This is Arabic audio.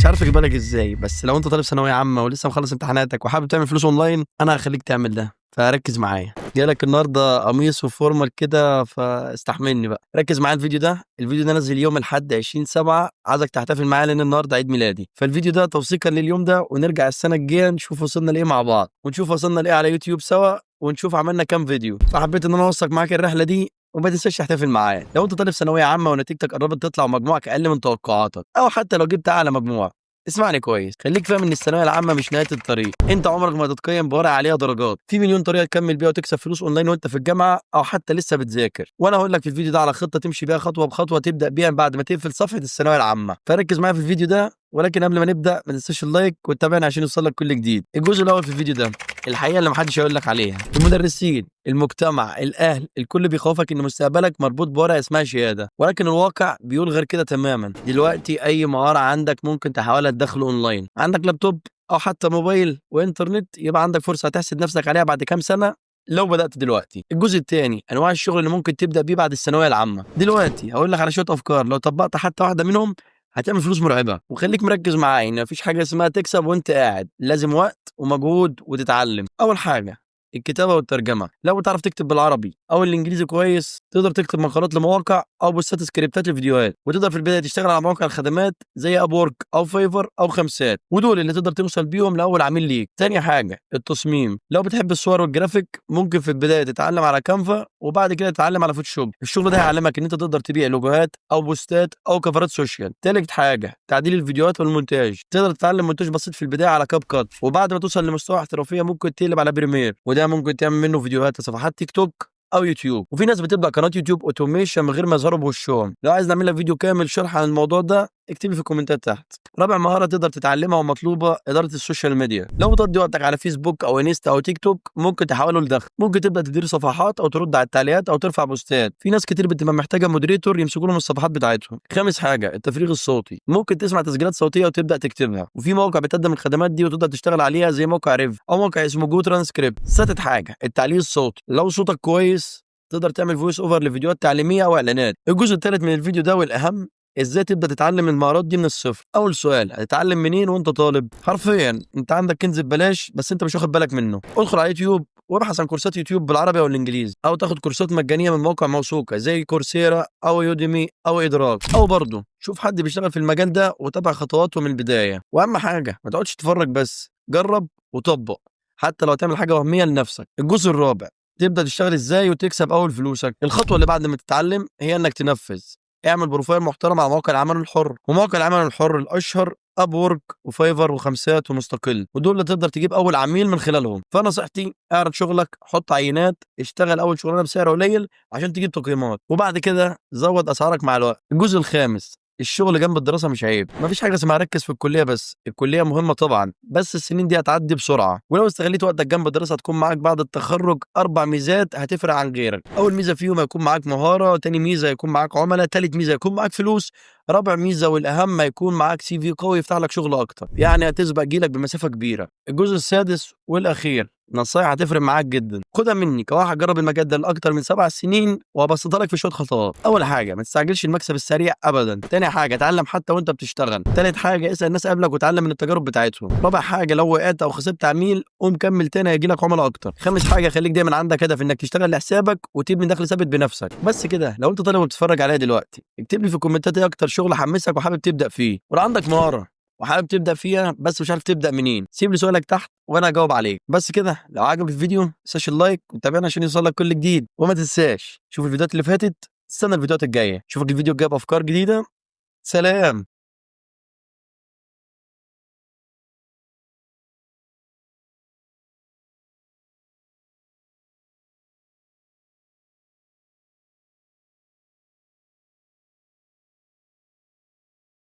مش عارف اجيبها لك ازاي، بس لو انت طالب ثانويه عامه ولسه مخلص امتحاناتك وحابب تعمل فلوس اونلاين انا هخليك تعمل ده، فركز معايا. جايلك النهارده قميص وفورمال كده فاستحملني بقى، ركز معايا. الفيديو ده نزل يوم الاحد 20/7، عايزك تحتفل معايا لان النهارده عيد ميلادي، فالفيديو ده توثيقا لليوم ده، ونرجع السنه الجايه نشوف وصلنا لايه مع بعض، ونشوف وصلنا لايه على يوتيوب سوا، ونشوف عملنا كام فيديو. فحبيت ان انا اوثق معاك الرحله دي، وما تنساش تحتفل معايا. لو انت طالب ثانويه عامه ونتيجتك قربت تطلع ومجموعك اقل من توقعاتك، او حتى لو جبت اعلى مجموع، اسمعني كويس. خليك فاهم ان الثانويه العامه مش نهايه الطريق، انت عمرك ما هتتقيم بورقه عليها درجات، في مليون طريقه تكمل بيها وتكسب فلوس اونلاين وانت في الجامعه او حتى لسه بتذاكر. وانا هقول لك في الفيديو ده على خطه تمشي بيها خطوه بخطوه، تبدا بيها بعد ما تقفل صفحه الثانويه العامه. فركز معايا في الفيديو ده، ولكن قبل ما نبدا ما تنساش اللايك وتتابعنا عشان يوصلك كل جديد. الجزء الاول في الفيديو ده الحقيقه اللي محدش هيقول لك عليها. المدرسين، المجتمع، الاهل، الكل بيخوفك ان مستقبلك مربوط بورقه اسمها شهاده، ولكن الواقع بيقول غير كده تماما. دلوقتي اي مهاره عندك ممكن تحولها لدخل اونلاين. عندك لابتوب او حتى موبايل وانترنت، يبقى عندك فرصه تحسد نفسك عليها بعد كام سنه لو بدات دلوقتي. الجزء الثاني انواع الشغل اللي ممكن تبدا بيه بعد الثانويه العامه. دلوقتي هقول لك على شويه افكار لو طبقت حتى واحده منهم هتعمل فلوس مرعبه. وخليك مركز معايا ان مفيش حاجه اسمها تكسب وانت قاعد، لازم وقت ومجهود وتتعلم. اول حاجه الكتابه والترجمه. لو بتعرف تكتب بالعربي او الانجليزي كويس تقدر تكتب مقالات لمواقع او بوستات سكريبتات لفيديوهات، وتقدر في البدايه تشتغل على مواقع الخدمات زي اب وورك او فايفر او خمسات، ودول اللي تقدر توصل بيهم لاول عميل ليك. تاني حاجه التصميم. لو بتحب الصور والجرافيك ممكن في البدايه تتعلم على كانفا وبعد كده تتعلم على فوتوشوب. الشغل ده هيعلمك ان انت تقدر تبيع لوجوهات او بوستات او كفرات سوشيال. تالت حاجه تعديل الفيديوهات والمونتاج. تقدر تتعلم مونتاج بسيط في البدايه على كاب كات، وبعد ما توصل لمستوى احترافيه ممكن تقلب على بريمير، وده ممكن تعمل منه فيديوهات لصفحات تيك توك او يوتيوب. وفي ناس بتبدا قناه يوتيوب اوتوميشن من غير ما يظهروا بوشهم. لو عايز نعمل لك فيديو كامل شرح عن الموضوع ده اكتب لي في الكومنتات تحت. رابع مهاره تقدر تتعلمها ومطلوبه اداره السوشيال ميديا. لو بتقضي وقتك على فيسبوك او انستا او تيك توك ممكن تحوله لدخل. ممكن تبدا تدير صفحات او ترد على التعليقات او ترفع بوستات. في ناس كتير بتبقى محتاجه مودريتور يمسكوا لهم الصفحات بتاعتهم. خامس حاجه التفريغ الصوتي. ممكن تسمع تسجيلات صوتيه وتبدا تكتبها، وفي موقع بتقدم الخدمات دي وتقدر تشتغل عليها زي موقع ريف او موقع اسمه جو ترانسكريبت. سادس حاجه التعليق الصوتي. لو صوتك كويس تقدر تعمل فويس اوفر لفيديوهات تعليميه او اعلانات. الجزء الثالث من الفيديو ده والاهم ازاي تبدا تتعلم المهارات دي من الصفر. اول سؤال هتتعلم منين وانت طالب؟ حرفيا انت عندك كنز ببلاش بس انت مش واخد بالك منه. ادخل على يوتيوب وابحث عن كورسات يوتيوب بالعربي او الانجليزي، او تاخد كورسات مجانيه من موقع موثوقه زي كورسيرا او يوديمي او ادراك، او برضه شوف حد بيشتغل في المجال ده وتابع خطواته من البدايه. واهم حاجه ما تقعدش تتفرج بس، جرب وطبق حتى لو تعمل حاجه وهميه لنفسك. الجزء الرابع تبدا تشتغل ازاي وتكسب اول فلوسك. الخطوه اللي بعد ما تتعلم هي انك تنفذ. اعمل بروفايل محترم على مواقع العمل الحر، ومواقع العمل الحر الاشهر اب وورك وفايفر وخمسات ومستقل، ودول اللي تقدر تجيب اول عميل من خلالهم. فنصيحتي اعرض شغلك، حط عينات، اشتغل اول شغلانه بسعر قليل عشان تجيب تقييمات، وبعد كده زود اسعارك مع الوقت. الجزء الخامس الشغل جنب الدراسه مش عيب. مفيش حاجه اسمها ركز في الكليه بس، الكليه مهمه طبعا بس السنين دي هتعدي بسرعه، ولو استغليت وقتك جنب الدراسه هتكون معاك بعد التخرج 4 ميزات هتفرق عن غيرك. اول ميزه فيهم هيكون معاك مهاره، تاني ميزه هيكون معاك عملاء، تالت ميزه هيكون معاك فلوس، رابع ميزه والاهم هيكون معاك سي في قوي يفتح لك شغل اكتر، يعني هتسبق جيلك بمسافه كبيره. الجزء السادس والاخير نصايح هتفرق معاك جدا، خدها مني كواحد جرب المجال ده لاكتر من 7 سنين، وهبسطها لك في شويه خطوات. اول حاجه ما تستعجلش المكسب السريع ابدا. تاني حاجه اتعلم حتى وانت بتشتغل. تالت حاجه اسال الناس قبلك وتعلم من التجارب بتاعتهم. رابع حاجه لو وقعت او خسرت عميل قوم كمل تاني هيجي لك عملاء اكتر. خامس حاجه خليك دايما عندك هدف انك تشتغل لحسابك وتبني دخل ثابت بنفسك. بس كده. لو انت طالب وبتتفرج عليا دلوقتي اكتب لي في الكومنتات ايه اكتر شغل حمسك وحابب تبدا فيه، ولو عندك مهاره وحابب تبدا فيها بس مش عارف تبدا منين سيب لي سؤالك تحت وانا هجاوب عليك. بس كده. لو عجبك الفيديو ما تنساش اللايك وتابعنا عشان يوصلك كل جديد، وما تنساش شوف الفيديوهات اللي فاتت، استنى الفيديوهات الجايه. اشوفك الفيديو الجاي بافكار جديده. سلام.